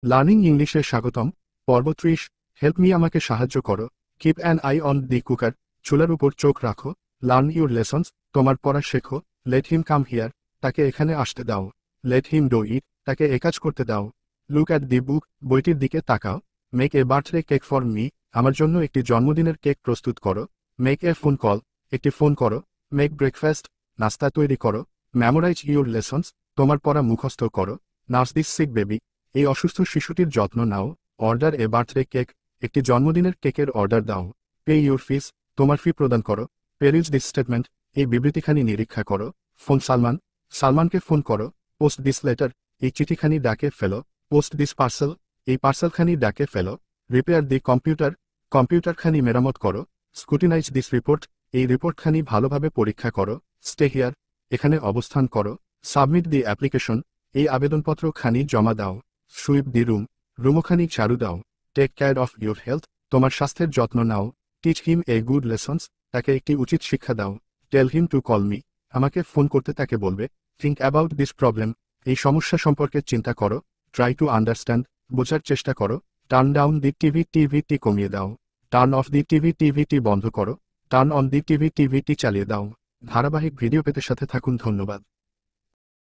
Learning ইংলিশে স্বাগতম। পর্ব 30। হেল্প মি, আমাকে সাহায্য করো। Keep an I on the cooker, চুলার উপর চোখ রাখো। লার্ন ইউর লেসন্স, তোমার পড়া শেখো। লেট হিম কাম হিয়ার, তাকে এখানে আসতে দাও। লেট হিম ডু ইট, তাকে কাজ করতে দাও। লুক অ্যাট দি বুক, বইটির দিকে তাকাও। Make a birthday cake for me, আমার জন্য একটি জন্মদিনের কেক প্রস্তুত করো। মেক এ ফোন কল, একটি ফোন করো। মেক ব্রেকফাস্ট, নাস্তা তৈরি করো। মেমোরাইজ ইউর লেসন্স, তোমার পড়া মুখস্থ করো। নার্স দিস সিক বেবি, এই অসুস্থ শিশুটির যত্ন নাও। অর্ডার এ বার্থডে কেক, একটি জন্মদিনের কেকের অর্ডার দাও। পে ইউর ফিস, তোমার ফি প্রদান করো। পেরিজ দিস স্টেটমেন্ট, এই বিবৃতিখানি নিরীক্ষা করো। ফোন সালমান, সালমানকে ফোন করো। পোস্ট দিস লেটার, এই চিঠিখানি ডাকে ফেলো। পোস্ট দিস পার্সেল, এই পার্সেলখানি ডাকে ফেলো। রিপেয়ার দি কম্পিউটার, কম্পিউটারখানি মেরামত করো। স্কুটিনাইজ দিস রিপোর্ট, এই রিপোর্টখানি ভালোভাবে পরীক্ষা করো। স্টে হিয়ার, এখানে অবস্থান করো। সাবমিট দি অ্যাপ্লিকেশন, এই আবেদনপত্রখানি জমা দাও। সুইপ দি রুম, রুমখানি ঝাড়ু দাও। Take care of your health, তোমার স্বাস্থ্যের যত্ন নাও। Teach him a good lessons, তাকে একটি উচিত শিক্ষা দাও। Tell him to call me, আমাকে ফোন করতে তাকে বলবে। থিঙ্ক অ্যাবাউট দিস প্রবলেম, এই সমস্যা সম্পর্কে চিন্তা করো। ট্রাই টু আন্ডারস্ট্যান্ড, বোঝার চেষ্টা করো। টার্ন ডাউন দি টিভিটি কমিয়ে দাও। টার্ন অফ দি টিভিটি বন্ধ করো। টার্ন অন দি টিভিটি চালিয়ে দাও। ধারাবাহিক ভিডিও পেতে সাথে থাকুন। ধন্যবাদ।